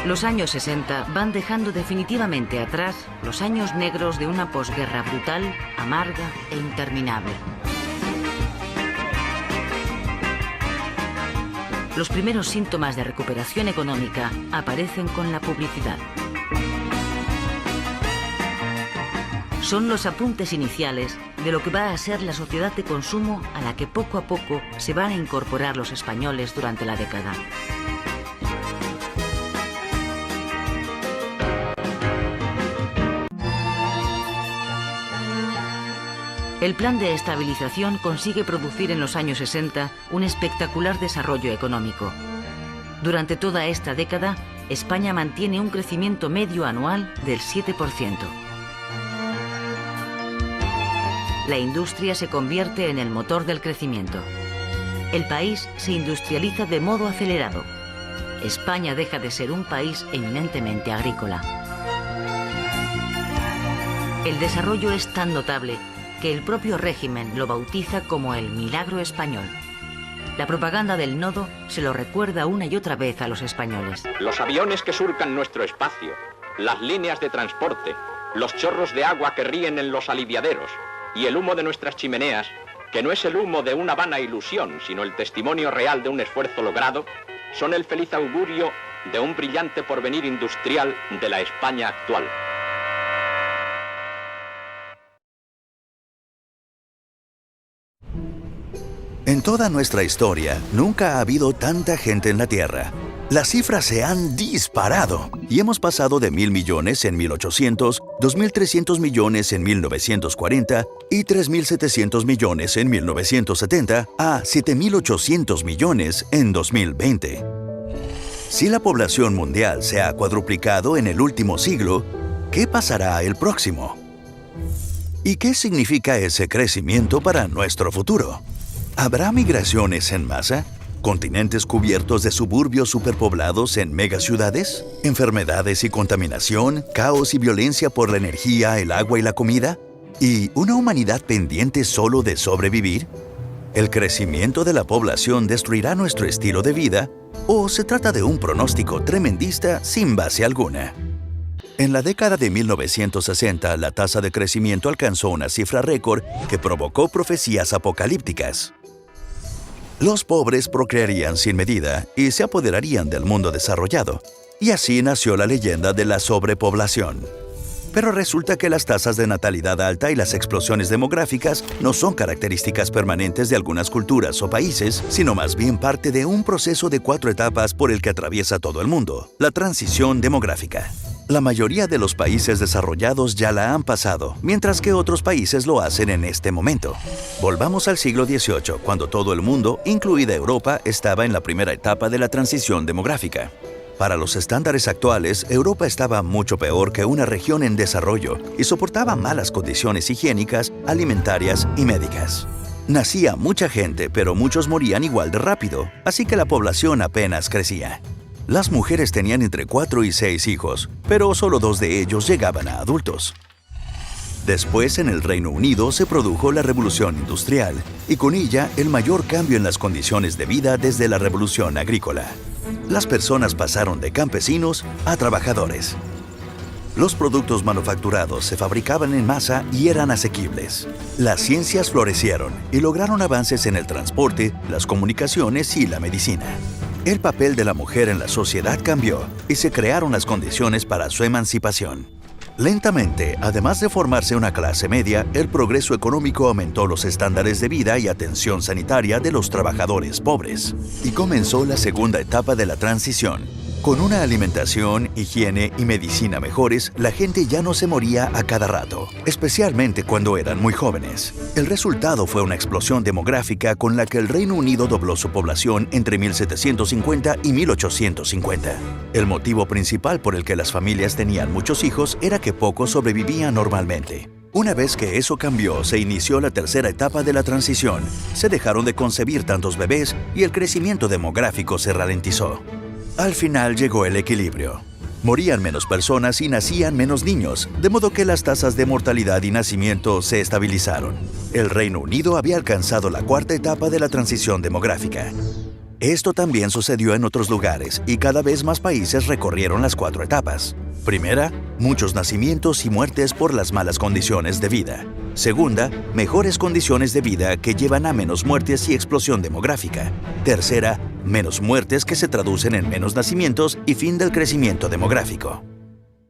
Los años 60 van dejando definitivamente atrás los años negros de una posguerra brutal, amarga e interminable. Los primeros síntomas de recuperación económica aparecen con la publicidad. Son los apuntes iniciales de lo que va a ser la sociedad de consumo a la que poco a poco se van a incorporar los españoles durante la década. El plan de estabilización consigue producir en los años 60 un espectacular desarrollo económico. Durante toda esta década, España mantiene un crecimiento medio anual del 7%. La industria se convierte en el motor del crecimiento. El país se industrializa de modo acelerado. España deja de ser un país eminentemente agrícola. El desarrollo es tan notable que el propio régimen lo bautiza como el milagro español. La propaganda del nodo se lo recuerda una y otra vez a los españoles. Los aviones que surcan nuestro espacio, las líneas de transporte, los chorros de agua que ríen en los aliviaderos y el humo de nuestras chimeneas, que no es el humo de una vana ilusión, sino el testimonio real de un esfuerzo logrado, son el feliz augurio de un brillante porvenir industrial de la España actual. En toda nuestra historia, nunca ha habido tanta gente en la Tierra. Las cifras se han disparado y hemos pasado de 1.000 millones en 1800, 2.300 millones en 1940 y 3.700 millones en 1970 a 7.800 millones en 2020. Si la población mundial se ha cuadruplicado en el último siglo, ¿qué pasará el próximo? ¿Y qué significa ese crecimiento para nuestro futuro? ¿Habrá migraciones en masa? ¿Continentes cubiertos de suburbios superpoblados en megaciudades? ¿Enfermedades y contaminación? ¿Caos y violencia por la energía, el agua y la comida? ¿Y una humanidad pendiente solo de sobrevivir? ¿El crecimiento de la población destruirá nuestro estilo de vida? ¿O se trata de un pronóstico tremendista sin base alguna? En la década de 1960, la tasa de crecimiento alcanzó una cifra récord que provocó profecías apocalípticas. Los pobres procrearían sin medida y se apoderarían del mundo desarrollado. Y así nació la leyenda de la sobrepoblación. Pero resulta que las tasas de natalidad alta y las explosiones demográficas no son características permanentes de algunas culturas o países, sino más bien parte de un proceso de 4 etapas por el que atraviesa todo el mundo: la transición demográfica. La mayoría de los países desarrollados ya la han pasado, mientras que otros países lo hacen en este momento. Volvamos al siglo XVIII, cuando todo el mundo, incluida Europa, estaba en la primera etapa de la transición demográfica. Para los estándares actuales, Europa estaba mucho peor que una región en desarrollo y soportaba malas condiciones higiénicas, alimentarias y médicas. Nacía mucha gente, pero muchos morían igual de rápido, así que la población apenas crecía. Las mujeres tenían entre 4 y 6 hijos, pero solo 2 de ellos llegaban a adultos. Después, en el Reino Unido, se produjo la Revolución Industrial, y con ella el mayor cambio en las condiciones de vida desde la Revolución Agrícola. Las personas pasaron de campesinos a trabajadores. Los productos manufacturados se fabricaban en masa y eran asequibles. Las ciencias florecieron y lograron avances en el transporte, las comunicaciones y la medicina. El papel de la mujer en la sociedad cambió y se crearon las condiciones para su emancipación. Lentamente, además de formarse una clase media, el progreso económico aumentó los estándares de vida y atención sanitaria de los trabajadores pobres. Y comenzó la segunda etapa de la transición. Con una alimentación, higiene y medicina mejores, la gente ya no se moría a cada rato, especialmente cuando eran muy jóvenes. El resultado fue una explosión demográfica con la que el Reino Unido dobló su población entre 1750 y 1850. El motivo principal por el que las familias tenían muchos hijos era que pocos sobrevivían normalmente. Una vez que eso cambió, se inició la tercera etapa de la transición. Se dejaron de concebir tantos bebés y el crecimiento demográfico se ralentizó. Al final llegó el equilibrio. Morían menos personas y nacían menos niños, de modo que las tasas de mortalidad y nacimiento se estabilizaron. El Reino Unido había alcanzado la cuarta etapa de la transición demográfica. Esto también sucedió en otros lugares y cada vez más países recorrieron las 4 etapas. Primera, muchos nacimientos y muertes por las malas condiciones de vida. Segunda, mejores condiciones de vida que llevan a menos muertes y explosión demográfica. Tercera, menos muertes que se traducen en menos nacimientos y fin del crecimiento demográfico.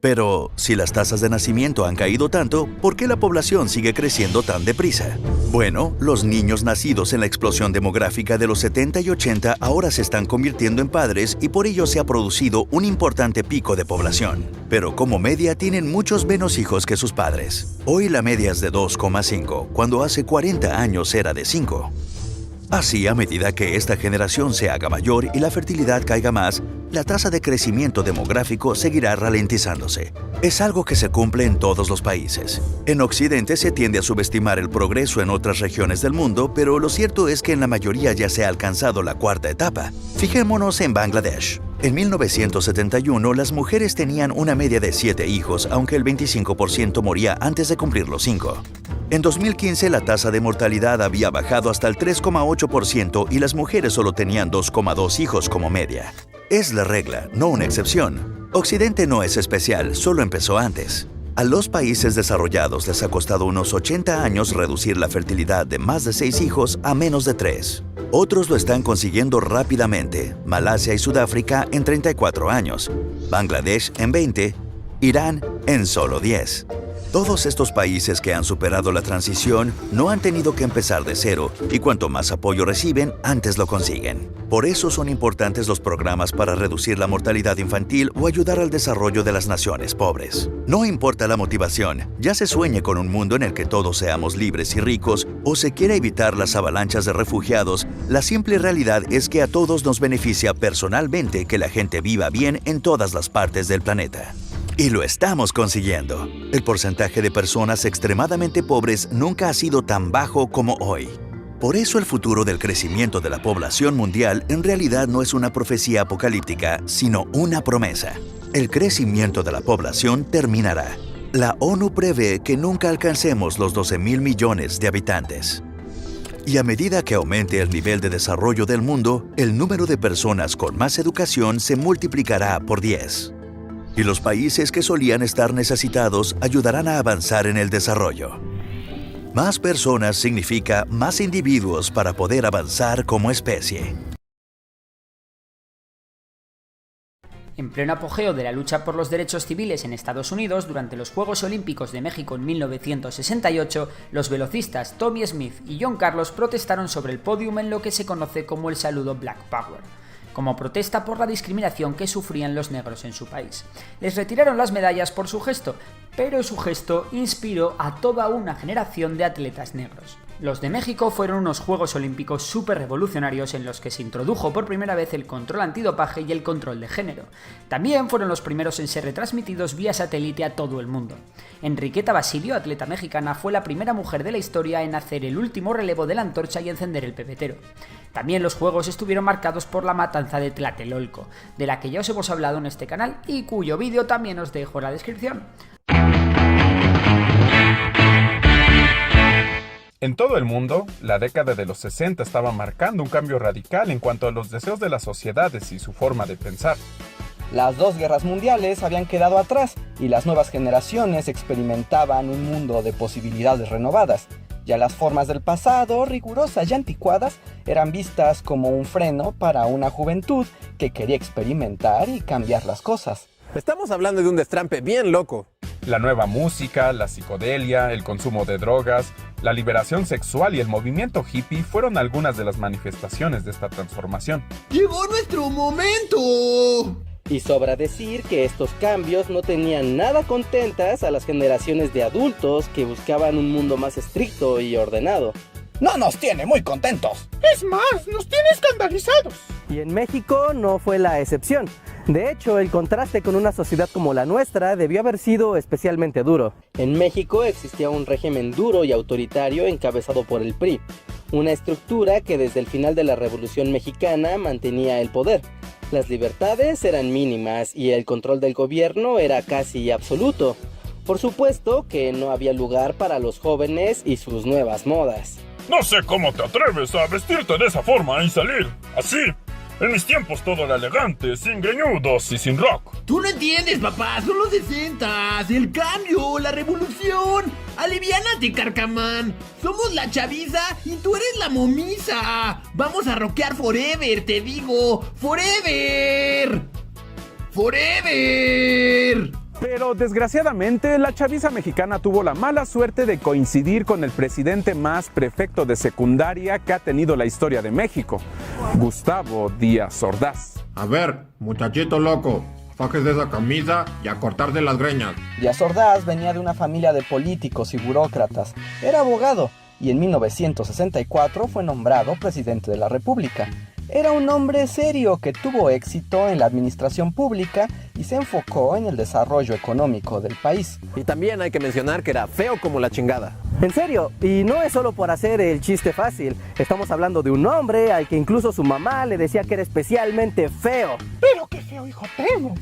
Pero, si las tasas de nacimiento han caído tanto, ¿por qué la población sigue creciendo tan deprisa? Bueno, los niños nacidos en la explosión demográfica de los 70 y 80 ahora se están convirtiendo en padres y por ello se ha producido un importante pico de población. Pero como media tienen muchos menos hijos que sus padres. Hoy la media es de 2,5, cuando hace 40 años era de 5. Así, a medida que esta generación se haga mayor y la fertilidad caiga más, la tasa de crecimiento demográfico seguirá ralentizándose. Es algo que se cumple en todos los países. En Occidente se tiende a subestimar el progreso en otras regiones del mundo, pero lo cierto es que en la mayoría ya se ha alcanzado la cuarta etapa. Fijémonos en Bangladesh. En 1971, las mujeres tenían una media de 7 hijos, aunque el 25% moría antes de cumplir los 5. En 2015, la tasa de mortalidad había bajado hasta el 3,8% y las mujeres solo tenían 2,2 hijos como media. Es la regla, no una excepción. Occidente no es especial, solo empezó antes. A los países desarrollados les ha costado unos 80 años reducir la fertilidad de más de 6 hijos a menos de 3. Otros lo están consiguiendo rápidamente, Malasia y Sudáfrica en 34 años, Bangladesh en 20, Irán en solo 10. Todos estos países que han superado la transición no han tenido que empezar de cero y cuanto más apoyo reciben, antes lo consiguen. Por eso son importantes los programas para reducir la mortalidad infantil o ayudar al desarrollo de las naciones pobres. No importa la motivación, ya se sueñe con un mundo en el que todos seamos libres y ricos o se quiera evitar las avalanchas de refugiados, la simple realidad es que a todos nos beneficia personalmente que la gente viva bien en todas las partes del planeta. Y lo estamos consiguiendo. El porcentaje de personas extremadamente pobres nunca ha sido tan bajo como hoy. Por eso el futuro del crecimiento de la población mundial en realidad no es una profecía apocalíptica, sino una promesa. El crecimiento de la población terminará. La ONU prevé que nunca alcancemos los 12,000 millones de habitantes. Y a medida que aumente el nivel de desarrollo del mundo, el número de personas con más educación se multiplicará por 10. Y los países que solían estar necesitados ayudarán a avanzar en el desarrollo. Más personas significa más individuos para poder avanzar como especie. En pleno apogeo de la lucha por los derechos civiles en Estados Unidos, durante los Juegos Olímpicos de México en 1968, los velocistas Tommie Smith y John Carlos protestaron sobre el pódium en lo que se conoce como el saludo Black Power, como protesta por la discriminación que sufrían los negros en su país. Les retiraron las medallas por su gesto, pero su gesto inspiró a toda una generación de atletas negros. Los de México fueron unos Juegos Olímpicos súper revolucionarios en los que se introdujo por primera vez el control antidopaje y el control de género. También fueron los primeros en ser retransmitidos vía satélite a todo el mundo. Enriqueta Basilio, atleta mexicana, fue la primera mujer de la historia en hacer el último relevo de la antorcha y encender el pepetero. También los Juegos estuvieron marcados por la matanza de Tlatelolco, de la que ya os hemos hablado en este canal y cuyo vídeo también os dejo en la descripción. En todo el mundo, la década de los 60 estaba marcando un cambio radical en cuanto a los deseos de las sociedades y su forma de pensar. Las 2 guerras mundiales habían quedado atrás y las nuevas generaciones experimentaban un mundo de posibilidades renovadas. Ya las formas del pasado, rigurosas y anticuadas, eran vistas como un freno para una juventud que quería experimentar y cambiar las cosas. Estamos hablando de un destrampe bien loco. La nueva música, la psicodelia, el consumo de drogas, la liberación sexual y el movimiento hippie fueron algunas de las manifestaciones de esta transformación. ¡Llegó nuestro momento! Y sobra decir que estos cambios no tenían nada contentas a las generaciones de adultos que buscaban un mundo más estricto y ordenado. ¡No nos tiene muy contentos! Es más, nos tiene escandalizados. Y en México no fue la excepción. De hecho, el contraste con una sociedad como la nuestra debió haber sido especialmente duro. En México existía un régimen duro y autoritario encabezado por el PRI. una estructura que desde el final de la Revolución Mexicana mantenía el poder. Las libertades eran mínimas y el control del gobierno era casi absoluto. Por supuesto que no había lugar para los jóvenes y sus nuevas modas. No sé cómo te atreves a vestirte de esa forma y salir así. En mis tiempos todo era elegante, sin greñudos y sin rock. Tú no entiendes, papá, son los 60s, el cambio, la revolución. Aliviánate, carcamán. Somos la chaviza y tú eres la momisa. Vamos a rockear forever, te digo. ¡Forever! ¡Forever! Pero desgraciadamente la chaviza mexicana tuvo la mala suerte de coincidir con el presidente más prefecto de secundaria que ha tenido la historia de México, Gustavo Díaz Ordaz. A ver, muchachito loco, fájese esa camisa y a cortarse las greñas. Díaz Ordaz venía de una familia de políticos y burócratas. Era abogado y en 1964 fue nombrado presidente de la República. Era un hombre serio que tuvo éxito en la administración pública y se enfocó en el desarrollo económico del país. Y también hay que mencionar que era feo como la chingada. En serio, y no es solo por hacer el chiste fácil. Estamos hablando de un hombre al que incluso su mamá le decía que era especialmente feo. Pero qué feo hijo tengo.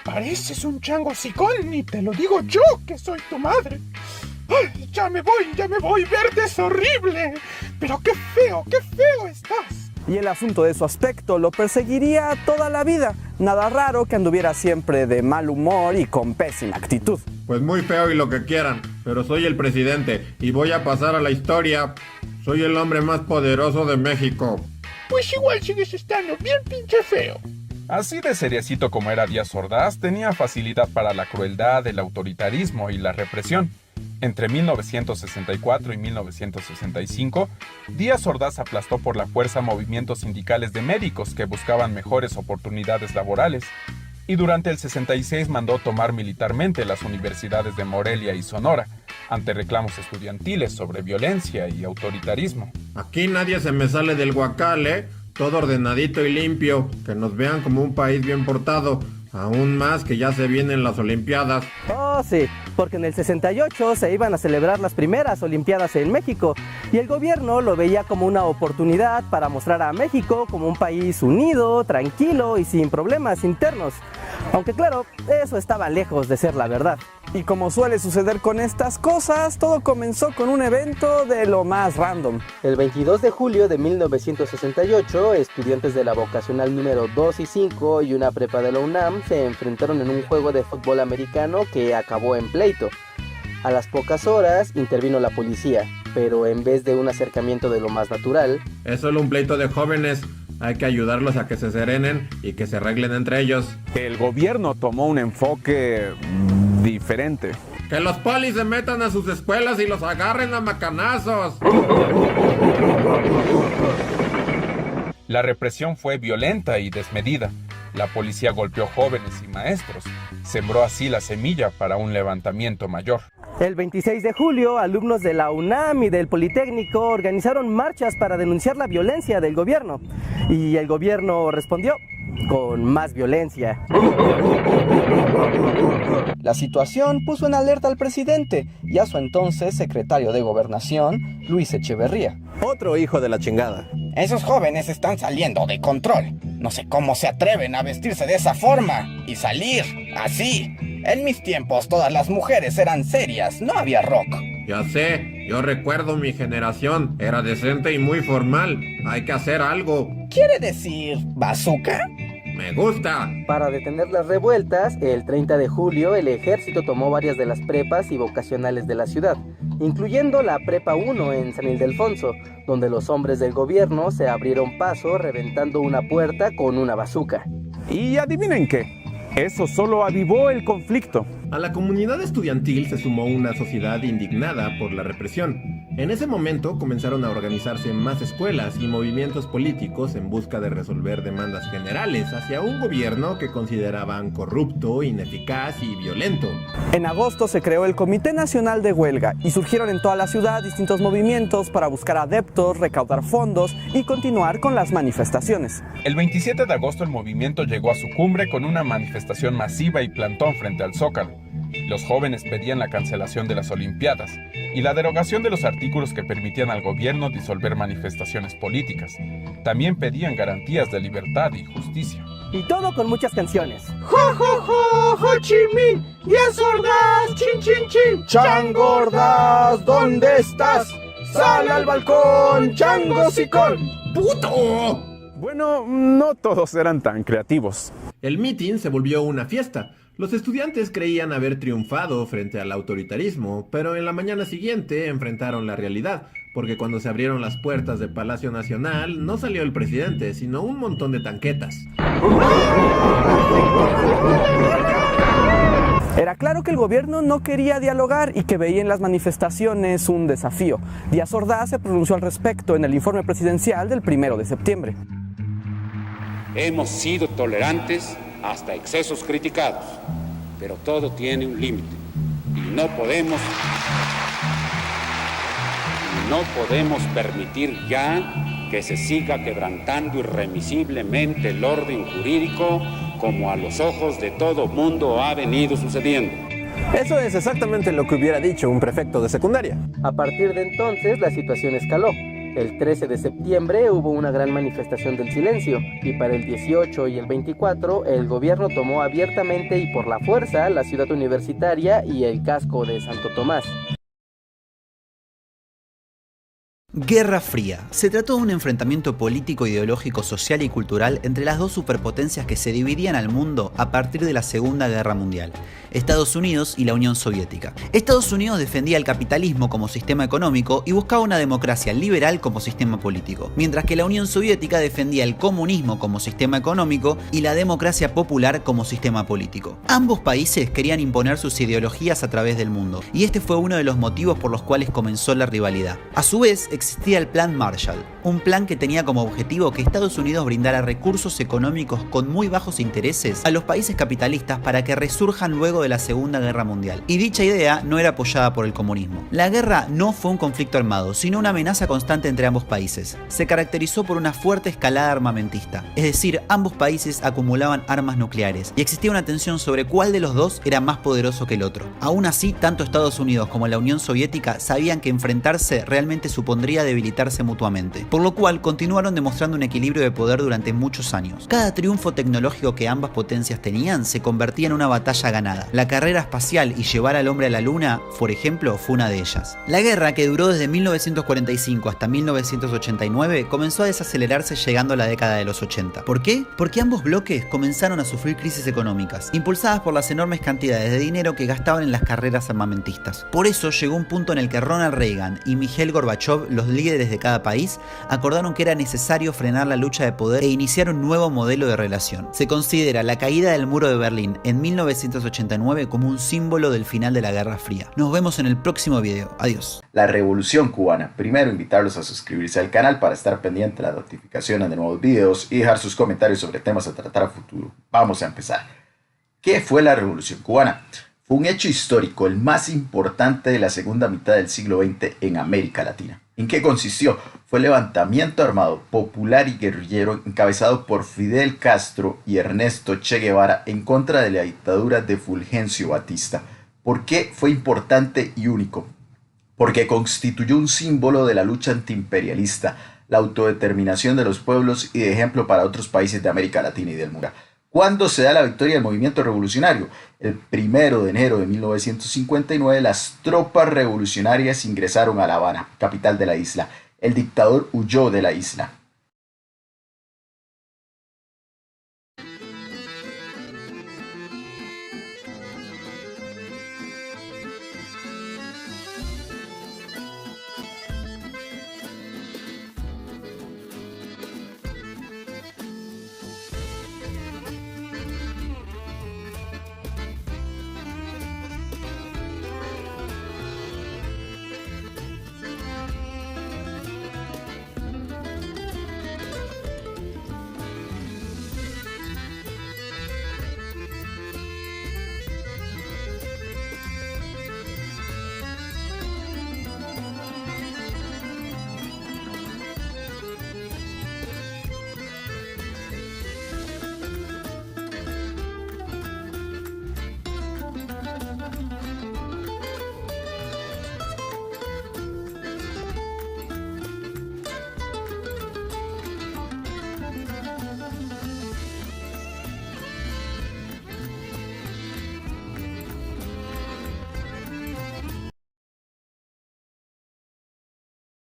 Pareces un chango hocicón y te lo digo yo que soy tu madre. Ay, ya me voy, verte es horrible. Pero qué feo estás. Y el asunto de su aspecto lo perseguiría toda la vida. Nada raro que anduviera siempre de mal humor y con pésima actitud. Pues muy feo y lo que quieran, pero soy el presidente y voy a pasar a la historia. Soy el hombre más poderoso de México. Pues igual sigues estando bien pinche feo. Así de seriecito como era Díaz Ordaz, tenía facilidad para la crueldad, el autoritarismo y la represión. Entre 1964 y 1965, Díaz Ordaz aplastó por la fuerza movimientos sindicales de médicos que buscaban mejores oportunidades laborales, y durante el 66 mandó tomar militarmente las universidades de Morelia y Sonora, ante reclamos estudiantiles sobre violencia y autoritarismo. Aquí nadie se me sale del guacal, todo ordenadito y limpio, que nos vean como un país bien portado. Aún más que ya se vienen las Olimpiadas. Oh, sí, porque en el 68 se iban a celebrar las primeras Olimpiadas en México y el gobierno lo veía como una oportunidad para mostrar a México como un país unido, tranquilo y sin problemas internos. Aunque claro, eso estaba lejos de ser la verdad. Y como suele suceder con estas cosas, todo comenzó con un evento de lo más random. El 22 de julio de 1968, estudiantes de la vocacional número 2 y 5 y una prepa de la UNAM se enfrentaron en un juego de fútbol americano que acabó en pleito. A las pocas horas intervino la policía, pero en vez de un acercamiento de lo más natural... Es solo un pleito de jóvenes. Hay que ayudarlos a que se serenen y que se arreglen entre ellos. El gobierno tomó un enfoque diferente. Que los polis se metan a sus escuelas y los agarren a macanazos. La represión fue violenta y desmedida. La policía golpeó jóvenes y maestros. Sembró así la semilla para un levantamiento mayor. El 26 de julio, alumnos de la UNAM y del Politécnico organizaron marchas para denunciar la violencia del gobierno. Y el gobierno respondió con más violencia. La situación puso en alerta al presidente y a su entonces secretario de Gobernación, Luis Echeverría. Otro hijo de la chingada. Esos jóvenes están saliendo de control. No sé cómo se atreven a vestirse de esa forma y salir así. En mis tiempos todas las mujeres eran serias, no había rock. Ya sé, yo recuerdo mi generación, era decente y muy formal. Hay que hacer algo. ¿Quiere decir bazooka? Me gusta. Para detener las revueltas, el 30 de julio el ejército tomó varias de las prepas y vocacionales de la ciudad, incluyendo la Prepa 1 en San Ildefonso, donde los hombres del gobierno se abrieron paso reventando una puerta con una bazooka. Y adivinen qué, eso solo avivó el conflicto. A la comunidad estudiantil se sumó una sociedad indignada por la represión. En ese momento comenzaron a organizarse más escuelas y movimientos políticos en busca de resolver demandas generales hacia un gobierno que consideraban corrupto, ineficaz y violento. En agosto se creó el Comité Nacional de Huelga y surgieron en toda la ciudad distintos movimientos para buscar adeptos, recaudar fondos y continuar con las manifestaciones. El 27 de agosto el movimiento llegó a su cumbre con una manifestación masiva y plantón frente al Zócalo. Los jóvenes pedían la cancelación de las Olimpiadas y la derogación de los artículos que permitían al gobierno disolver manifestaciones políticas. También pedían garantías de libertad y justicia. Y todo con muchas canciones. ¡Jo, jo, jo! ¡Ho Chi Minh! ¡Días Ordaz! ¡Chin, chin, chin! ¡Chango Ordaz! ¿Dónde estás? ¡Sal al balcón! ¡Chango Sicón! ¡Puto! Bueno, no todos eran tan creativos. El mitin se volvió una fiesta. Los estudiantes creían haber triunfado frente al autoritarismo, pero en la mañana siguiente enfrentaron la realidad, porque cuando se abrieron las puertas del Palacio Nacional no salió el presidente, sino un montón de tanquetas. Era claro que el gobierno no quería dialogar y que veía en las manifestaciones un desafío. Díaz Ordaz se pronunció al respecto en el informe presidencial del 1 de septiembre. Hemos sido tolerantes hasta excesos criticados, pero todo tiene un límite y no podemos permitir ya que se siga quebrantando irremisiblemente el orden jurídico como a los ojos de todo mundo ha venido sucediendo. Eso es exactamente lo que hubiera dicho un prefecto de secundaria. A partir de entonces la situación escaló. El 13 de septiembre hubo una gran manifestación del silencio y para el 18 y el 24 el gobierno tomó abiertamente y por la fuerza la ciudad universitaria y el casco de Santo Tomás. Guerra Fría. Se trató de un enfrentamiento político, ideológico, social y cultural entre las dos superpotencias que se dividían al mundo a partir de la Segunda Guerra Mundial, Estados Unidos y la Unión Soviética. Estados Unidos defendía el capitalismo como sistema económico y buscaba una democracia liberal como sistema político, mientras que la Unión Soviética defendía el comunismo como sistema económico y la democracia popular como sistema político. Ambos países querían imponer sus ideologías a través del mundo, y este fue uno de los motivos por los cuales comenzó la rivalidad. A su vez, existía el Plan Marshall, un plan que tenía como objetivo que Estados Unidos brindara recursos económicos con muy bajos intereses a los países capitalistas para que resurjan luego de la Segunda Guerra Mundial, y dicha idea no era apoyada por el comunismo. La guerra no fue un conflicto armado, sino una amenaza constante entre ambos países. Se caracterizó por una fuerte escalada armamentista, es decir, ambos países acumulaban armas nucleares, y existía una tensión sobre cuál de los dos era más poderoso que el otro. Aún así, tanto Estados Unidos como la Unión Soviética sabían que enfrentarse realmente supondría debilitarse mutuamente, por lo cual continuaron demostrando un equilibrio de poder durante muchos años. Cada triunfo tecnológico que ambas potencias tenían se convertía en una batalla ganada. La carrera espacial y llevar al hombre a la luna, por ejemplo, fue una de ellas. La guerra, que duró desde 1945 hasta 1989, comenzó a desacelerarse llegando a la década de los 80. ¿Por qué? Porque ambos bloques comenzaron a sufrir crisis económicas, impulsadas por las enormes cantidades de dinero que gastaban en las carreras armamentistas. Por eso llegó un punto en el que Ronald Reagan y Mikhail Gorbachev, los líderes de cada país, acordaron que era necesario frenar la lucha de poder e iniciar un nuevo modelo de relación. Se considera la caída del muro de Berlín en 1989 como un símbolo del final de la Guerra Fría. Nos vemos en el próximo video. Adiós. La Revolución Cubana. Primero, invitarlos a suscribirse al canal para estar pendiente de las notificaciones de nuevos videos y dejar sus comentarios sobre temas a tratar a futuro. Vamos a empezar. ¿Qué fue la Revolución Cubana? Fue un hecho histórico, el más importante de la segunda mitad del siglo XX en América Latina. ¿En qué consistió? Fue el levantamiento armado, popular y guerrillero encabezado por Fidel Castro y Ernesto Che Guevara en contra de la dictadura de Fulgencio Batista. ¿Por qué fue importante y único? Porque constituyó un símbolo de la lucha antiimperialista, la autodeterminación de los pueblos y de ejemplo para otros países de América Latina y del mundo. ¿Cuándo se da la victoria del movimiento revolucionario? El 1 de enero de 1959 las tropas revolucionarias ingresaron a La Habana, capital de la isla. El dictador huyó de la isla.